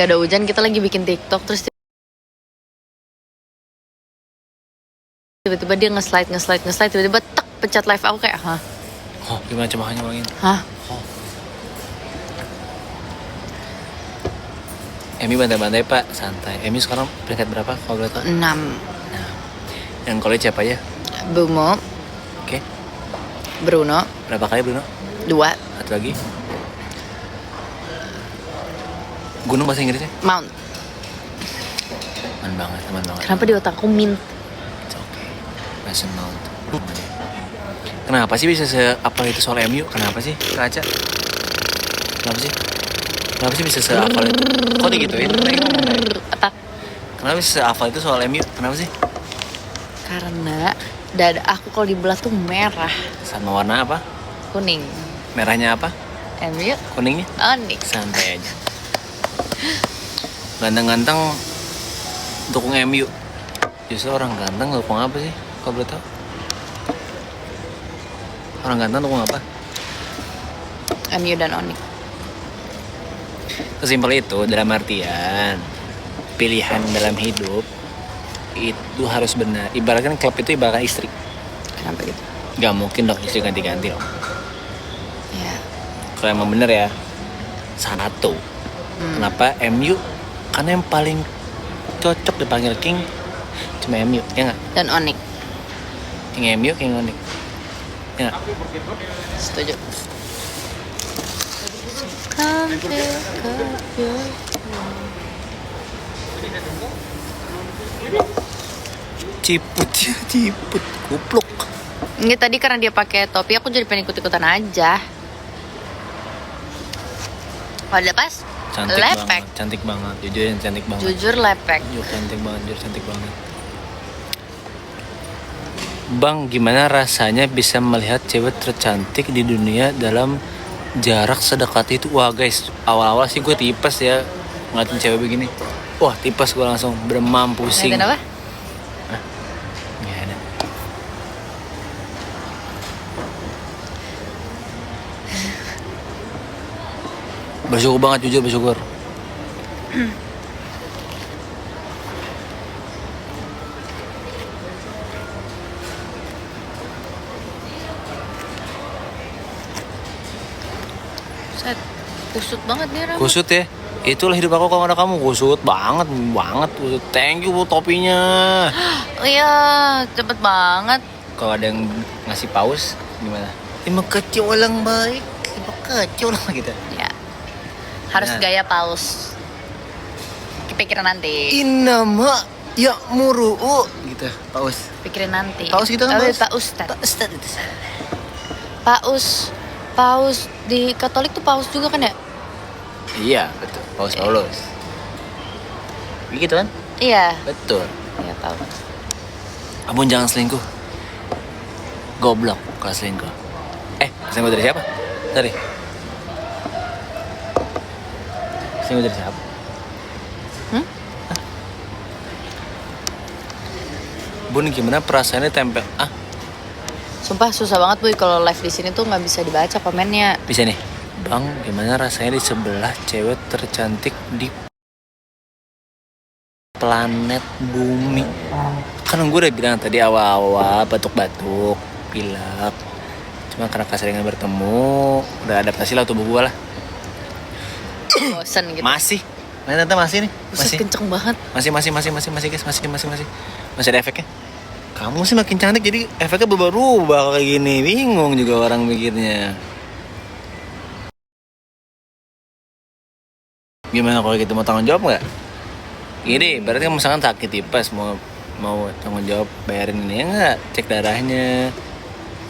Gak ada hujan, kita lagi bikin TikTok, terus tiba-tiba dia nge-slide, tiba-tiba tek, pencet live. Aku kayak, hah? Oh, gimana coba nyolongin? Hah? Oh. Emi bantai-bantai pak, santai. Emi sekarang peringkat berapa kalau boleh tahu? 6. Nah, yang college siapa aja? Bumo. Oke. Bruno. Berapa kali Bruno? 2. Satu lagi. Gunung bahasa Inggrisnya? Mount. Aman banget. Kenapa di otakku mint? It's okay. Mason Mount. Kenapa sih bisa se-apal itu soal MU? Kenapa sih, Kak Aca? Kenapa sih bisa se-apal itu? Kok digituin? Apa? Kenapa bisa se-apal itu soal MU? Kenapa sih? Karena dada aku kalau dibelah tuh merah. Sama warna apa? Kuning. Merahnya apa? MU. Kuningnya? Onyx. Santai aja. Ganteng-ganteng dukung MU. Justru orang ganteng dukung apa sih? Kau boleh tahu? Orang ganteng dukung apa? MU dan Onyx. Sesimpel itu, dalam artian pilihan dalam hidup itu harus benar. Ibaratkan klub itu ibaratkan istri. Kenapa gitu? Gak mungkin dong istri ganti-ganti dong. Ya. Kalau emang bener ya, satu. Kenapa MU? Karena yang paling cocok dipanggil King cuma MU, ya nggak? Dan Onyx. King MU, King Onyx. Ya nggak? Setuju. Ciput, kupluk. Ini tadi karena dia pakai topi, aku jadi pengen ikut-ikutan aja. Padahal pas lepek. Cantik banget, jujur cantik banget. Jujur lepek. Jujur cantik banget. Bang, gimana rasanya bisa melihat cewek tercantik di dunia dalam jarak sedekat itu? Wah guys, awal-awal sih gue tipes ya ngeliatin cewek begini. Wah tipes gue langsung beremam pusing. Ngeliatin apa? Hah? Nggak ada. Bersyukur banget, jujur bersyukur. Set, kusut banget nih rambut. Kusut ya. Itulah hidup aku kalau ada kamu, kusut banget. Kusut. Thank you bu topinya. Oh iya, cepet banget. Kalau ada yang ngasih paus gimana? Terima kasih orang baik. Terima kasih orang gitu. Ya, harus Nah. gaya paus. Kepikiran nanti. Inama ya muru'u gitu. Paus. Pikirin nanti. Paus gitu kan, Paus? Pak Ustad. Pak Ustadz itu salah. Paus di Katolik tuh paus juga kan ya? Iya betul. Paus Paulus. Begitu kan? Iya. Betul. Iya tahu. Abun jangan selingkuh. Goblok kalau selingkuh. Selingkuh dari siapa? Sorry. Selingkuh dari siapa? Bun gimana perasaannya tempel? Sumpah susah banget Boy kalau live di sini tuh nggak bisa dibaca komennya. Bisa nih. Bang, gimana rasanya di sebelah cewek tercantik di planet bumi? Kan gue udah bilang tadi awal-awal batuk-batuk, pilek. Cuma karena keseringan bertemu, udah adaptasi lah tubuh gue lah. Bosen gitu. Masih. Nah, tante masih nih. Buset, kenceng banget. Masih guys, masih ada efeknya. Kamu sih makin cantik jadi efeknya berubah kayak gini. Bingung juga orang mikirnya. Gimana kalau kita mau tanggung jawab nggak? Gini, berarti kan misalkan sakit tipes mau tanggung jawab bayarin ini ya nggak? Cek darahnya,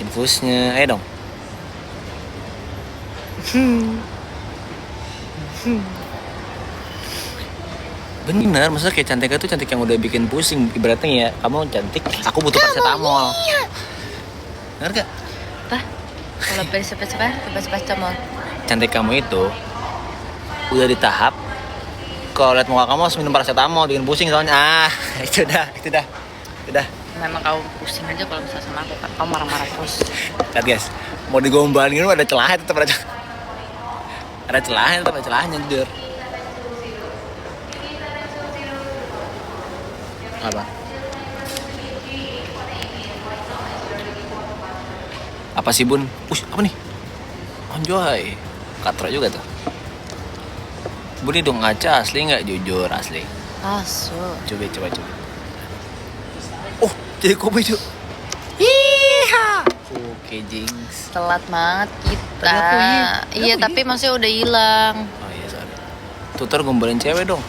infusnya, ayo dong. Bener, maksudnya kayak cantiknya tuh cantik yang udah bikin pusing. Ibaratnya ya, kamu cantik, aku butuh paracetamol. Bener gak? Apa? Kalau paracetamol. Cantik kamu itu udah di tahap kalau lihat muka kamu harus minum paracetamol, bikin pusing soalnya. Itu dah. Memang kamu pusing aja kalau misalnya sama aku kan. Kamu marah-marah terus. Lihat guys, mau digombalin ada celahnya tetap ada celahnya jujur. Apa? Apa sih bun? Apa nih? Anjoy, katro juga tuh. Bun ini dong ngaca asli nggak? Jujur asli. Asu. Coba. Oh, jadi kopi cuy. Iya. Oke, Jinx. Telat banget kita. Tadi aku Iya, tapi maksudnya udah hilang. Oh iya, sorry. Tutor gombalin cewek dong.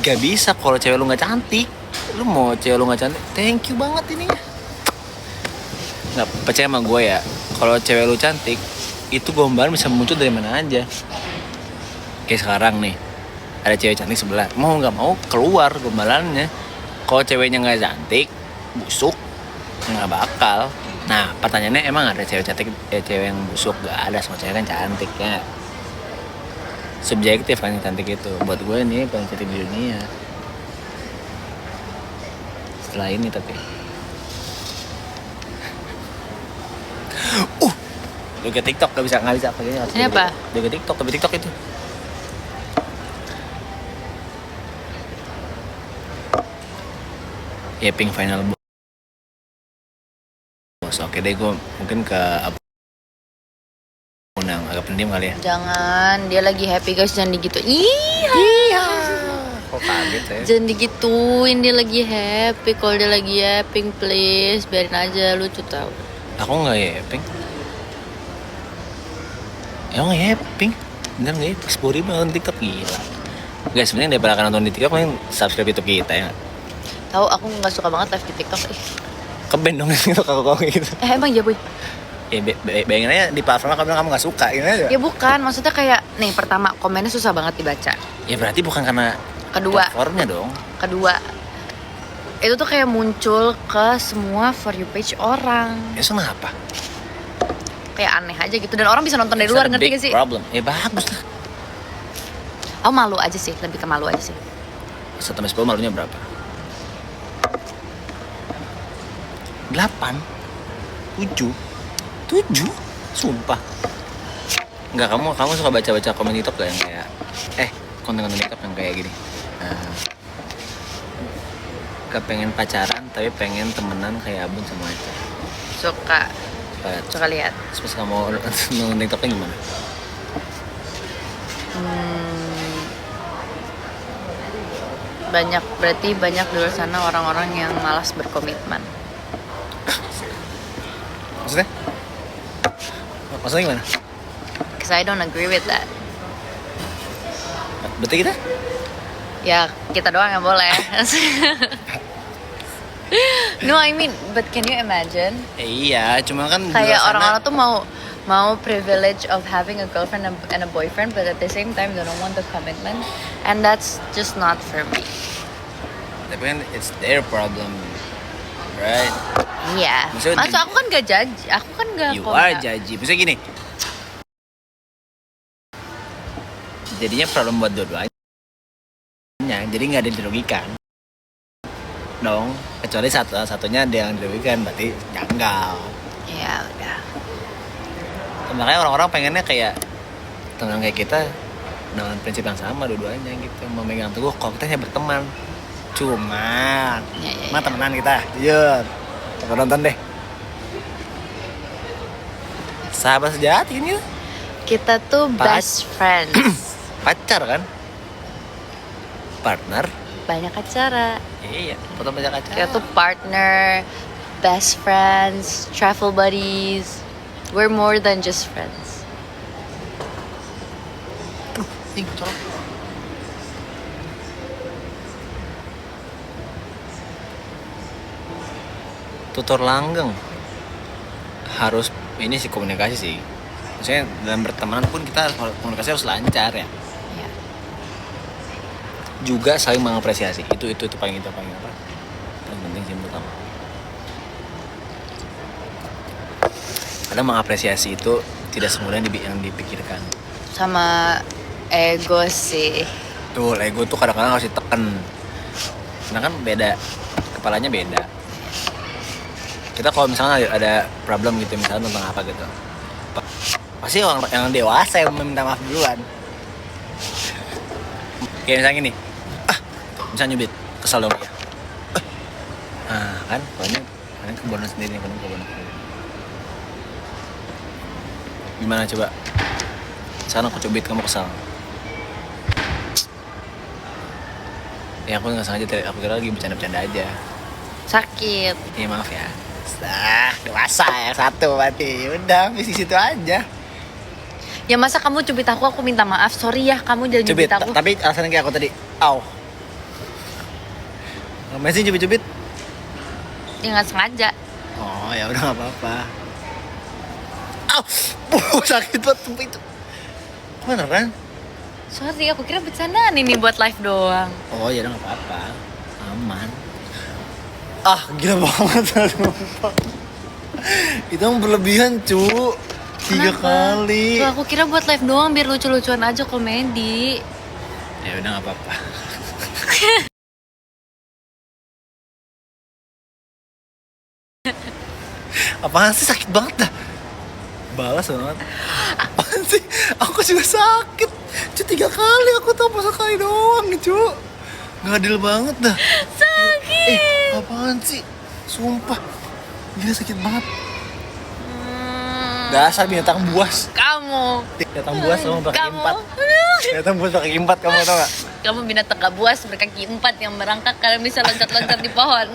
Gak bisa kalau cewek lu nggak cantik. Lu mau cewek lu nggak cantik, thank you banget ini. Nggak percaya sama gue ya. Kalau cewek lu cantik, itu gombalan bisa muncul dari mana aja. Kayak sekarang nih, ada cewek cantik sebelah. Mau nggak mau keluar gombalannya. Kalau ceweknya nggak cantik, busuk, nggak bakal. Nah, pertanyaannya emang ada cewek cantik, cewek yang busuk? Gak ada, semua cewek kan cantik ya. Subjektif kan yang cantik itu. Buat gue ini paling cantik di dunia. Setelah ini tapi. Juga TikTok nggak bisa pakai Ini apa? Juga TikTok, tapi TikTok itu. Ya Pink Final Boss. Oke deh, gue mungkin ke undang agak pendiam kali ya. Jangan, dia lagi happy guys, jangan digitu. Iya. Kok kaget saya? Jangan digituin, dia lagi happy. Kalau dia lagi happy, please biarin aja, lucu tau. Aku nggak ya Pink. Emang ya Pink? Bener nggak ya? 10.000 nonton TikTok, gila. Guys, sebenarnya daripada akan nonton di TikTok, mending subscribe YouTube kita ya. Tahu aku nggak suka banget live di TikTok. Keben dong gitu kalau gitu. Emang ya boy? Ya bayangin aja di platformnya kamu bilang kamu gak suka gitu aja. Ya bukan, maksudnya kayak nih pertama komennya susah banget dibaca. Ya berarti bukan karena Kedua, platformnya dong. itu tuh kayak muncul ke semua for you page orang. Ya sama apa? Kayak aneh aja gitu, dan orang bisa nonton dari luar, ngerti gak sih? Problem. Ya bagus lah. Aku malu aja sih, lebih ke malu aja sih. 1-10 malunya berapa? 8 7 Sumpah. Enggak, kamu suka baca-baca komen TikTok gak yang kayak konten-konten TikTok yang kayak gini. Gak pengen pacaran tapi pengen temenan kayak Abun sama Aca. Suka lihat. Terus kamu nonton TikToknya gimana? Berarti banyak di luar sana orang-orang yang malas berkomitmen. Maksudnya? Maksudnya gimana? Because I don't agree with that. Berarti kita? Ya kita doang yang boleh. No, I mean, but can you imagine? Iya, cuma kan Kayak orang-orang tuh mau privilege of having a girlfriend and a boyfriend, but at the same time they don't want the commitment, and that's just not for me. Tapi kan it's their problem, right? Iya. Maksud aku kan gak judge, aku kan gak. You are judgy. Misalnya gini. Jadinya problem buat dua-duanya. Jadi nggak ada yang dirugikan dong, kecuali satunya ada yang dirugikan, berarti janggal. Ya udah. Makanya orang-orang pengennya kayak teman kayak kita dengan prinsip yang sama dua-duanya gitu, memegang teguh kalau kita hanya berteman. Cuma mah temenan kita, jujur. Kita nonton deh. Sahabat sejati ini. Kita tuh best friends. Pacar kan? Partner. Banyak acara. Iya, foto banyak acara. Kita tuh partner, best friends, travel buddies. We're more than just friends. Colok. Tutor langgeng harus ini sih komunikasi sih. Maksudnya dalam berteman pun kita harus komunikasi harus lancar ya. Iya. Juga saling mengapresiasi. Itu paling apa? Paling penting sih menurut aku. Karena mengapresiasi itu tidak semudah yang dipikirkan. Sama ego sih. Tuh, ego tuh kadang-kadang harus ditekan. Karena kan beda, kepalanya beda. Kita kalau misalnya ada problem gitu, misalnya tentang apa gitu, pasti orang yang dewasa yang meminta maaf duluan. Kayak misalnya gini, misalnya nyubit, kesal dong ya. Ah kan, kalian kebodohan sendiri, kalian kebodohan sendiri. Gimana coba? Sekarang aku cubit kamu kesal. Ya aku nggak sengaja, aku kira lagi bercanda-bercanda aja. Sakit. Iya maaf ya. Dewasa ya satu berarti. Udah, habis di situ aja. Ya masa kamu cubit aku minta maaf. Sorry ya, kamu jangan Cubit, cubit aku. tapi alasannya kayak aku tadi. Au. Ngapain sih cubit-cubit? Ya nggak sengaja. Oh ya udah nggak apa-apa. Au, sakit banget sumpah itu. Beneran? Sorry, aku kira bercandaan ini buat live doang. Oh ya udah nggak apa-apa, aman. Ah gila banget sumpah. Itu yang berlebihan cu. 3 Kenapa? kali. Tuh, aku kira buat live doang biar lucu-lucuan aja komedi. Ya udah nggak apa-apa. Apaan sih, sakit banget dah. Balas banget. Apaan sih? Aku juga sakit. Cu 3 kali aku tau pas sekali doang cu. Nggak adil banget dah. Sakit. Apaan sih? Sumpah. Gila sakit banget. Hmm, Dasar binatang buas. kamu. Binatang buas kamu pakai Kamu. 4. Binatang buas pakai 4 kamu tau gak? Kamu binatang gak buas berkaki 4 yang merangkak karena bisa loncat-loncat di pohon.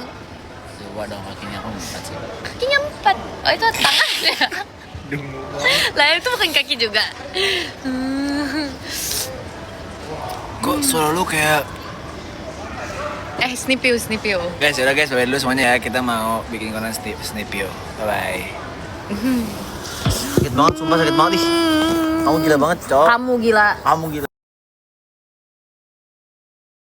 Coba dong kakinya kamu 4 sih. Kakinya 4. Oh itu tangannya. Dungu banget. Lah itu bukan kaki juga. Kok suara lu kayak... Snipiu. Guys, yaudah guys, bye dulu semuanya ya. Kita mau bikin konten Snipio. Bye-bye. Sakit banget, sumpah sakit banget ih. Kamu gila banget, cowok. Kamu gila. Kamu gila.